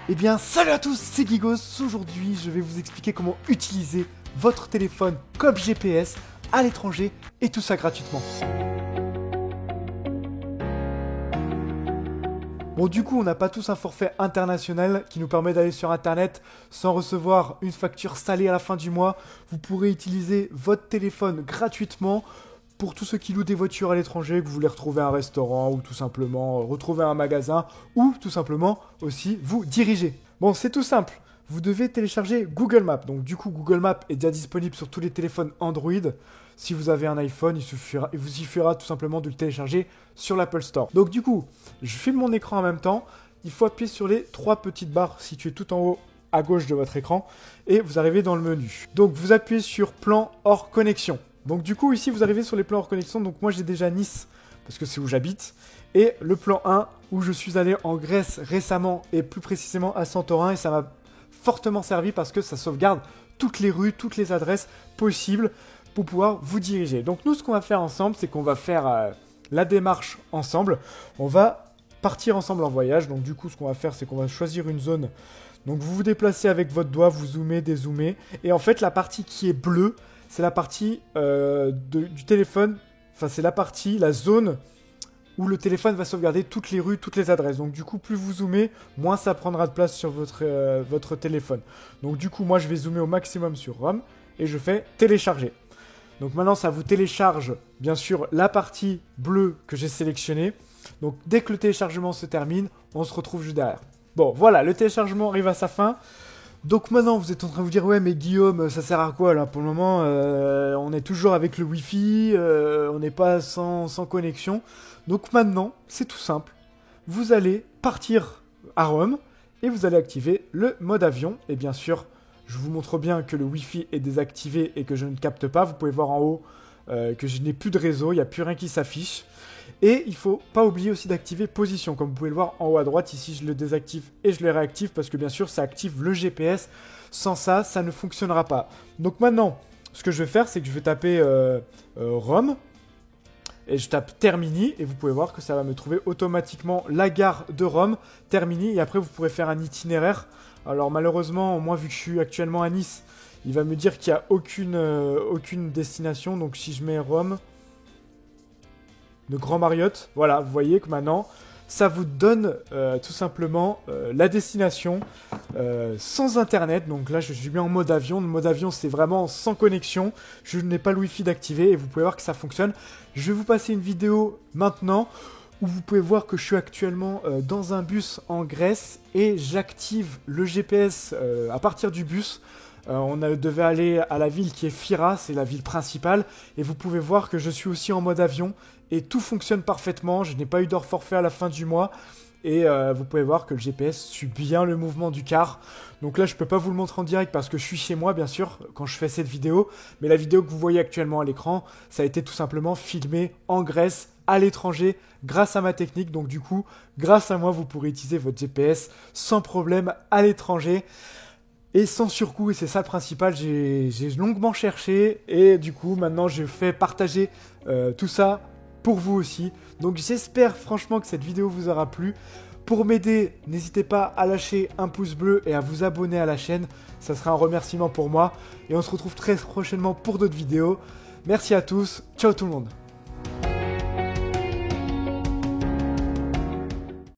Eh bien, salut à tous, c'est Gigos. Aujourd'hui, je vais vous expliquer comment utiliser votre téléphone comme GPS à l'étranger et tout ça gratuitement. Bon, du coup, on n'a pas tous un forfait international qui nous permet d'aller sur Internet sans recevoir une facture salée à la fin du mois. Vous pourrez utiliser votre téléphone gratuitement pour tous ceux qui louent des voitures à l'étranger, que vous voulez retrouver un restaurant ou tout simplement retrouver un magasin ou tout simplement aussi vous diriger. Bon, c'est tout simple. Vous devez télécharger Google Maps. Donc du coup, Google Maps est déjà disponible sur tous les téléphones Android. Si vous avez un iPhone, il vous suffira tout simplement de le télécharger sur l'Apple Store. Donc du coup, je filme mon écran en même temps. Il faut appuyer sur les trois petites barres situées tout en haut à gauche de votre écran et vous arrivez dans le menu. Donc vous appuyez sur plan hors connexion. Donc du coup, ici, vous arrivez sur les plans hors connexion. Donc moi, j'ai déjà Nice, parce que c'est où j'habite. Et le plan 1, où je suis allé en Grèce récemment, et plus précisément à Santorin. Et ça m'a fortement servi parce que ça sauvegarde toutes les rues, toutes les adresses possibles pour pouvoir vous diriger. Donc nous, ce qu'on va faire ensemble, c'est qu'on va faire la démarche ensemble. On va partir ensemble en voyage. Donc du coup, ce qu'on va faire, c'est qu'on va choisir une zone. Donc vous vous déplacez avec votre doigt, vous zoomez, dézoomez. Et en fait, la partie qui est bleue, c'est la partie du téléphone, enfin c'est la zone où le téléphone va sauvegarder toutes les rues, toutes les adresses. Donc du coup, plus vous zoomez, moins ça prendra de place sur votre téléphone. Donc du coup, moi je vais zoomer au maximum sur Rome et je fais télécharger. Donc maintenant, ça vous télécharge bien sûr la partie bleue que j'ai sélectionnée. Donc dès que le téléchargement se termine, on se retrouve juste derrière. Bon, voilà, le téléchargement arrive à sa fin. Donc maintenant, vous êtes en train de vous dire, ouais, mais Guillaume, ça sert à quoi là? Pour le moment, on est toujours avec le Wi-Fi, on n'est pas sans connexion. Donc maintenant, c'est tout simple. Vous allez partir à Rome et vous allez activer le mode avion. Et bien sûr, je vous montre bien que le Wi-Fi est désactivé et que je ne capte pas. Vous pouvez voir en haut que je n'ai plus de réseau, il n'y a plus rien qui s'affiche. Et il ne faut pas oublier aussi d'activer position. Comme vous pouvez le voir en haut à droite, ici je le désactive et je le réactive parce que bien sûr ça active le GPS. Sans ça, ça ne fonctionnera pas. Donc maintenant, ce que je vais faire, c'est que je vais taper Rome. Et je tape Termini et vous pouvez voir que ça va me trouver automatiquement la gare de Rome, Termini. Et après vous pourrez faire un itinéraire. Alors malheureusement, moi vu que je suis actuellement à Nice, il va me dire qu'il n'y a aucune destination. Donc si je mets Rome... de Grand Marriott, voilà, vous voyez que maintenant, ça vous donne tout simplement la destination sans internet. Donc là, je suis bien en mode avion. Le mode avion, c'est vraiment sans connexion. Je n'ai pas le Wi-Fi d'activer et vous pouvez voir que ça fonctionne. Je vais vous passer une vidéo maintenant où vous pouvez voir que je suis actuellement dans un bus en Grèce et j'active le GPS à partir du bus. On devait aller à la ville qui est Fira, c'est la ville principale. Et vous pouvez voir que je suis aussi en mode avion. Et tout fonctionne parfaitement. Je n'ai pas eu d'heure forfait à la fin du mois. Et vous pouvez voir que le GPS suit bien le mouvement du car. Donc là, je ne peux pas vous le montrer en direct parce que je suis chez moi, bien sûr, quand je fais cette vidéo. Mais la vidéo que vous voyez actuellement à l'écran, ça a été tout simplement filmé en Grèce, à l'étranger, grâce à ma technique. Donc du coup, grâce à moi, vous pourrez utiliser votre GPS sans problème à l'étranger. Et sans surcoût, et c'est ça le principal, j'ai longuement cherché et du coup maintenant je fais partager tout ça pour vous aussi. Donc j'espère franchement que cette vidéo vous aura plu. Pour m'aider, n'hésitez pas à lâcher un pouce bleu et à vous abonner à la chaîne, ça sera un remerciement pour moi. Et on se retrouve très prochainement pour d'autres vidéos. Merci à tous, ciao tout le monde.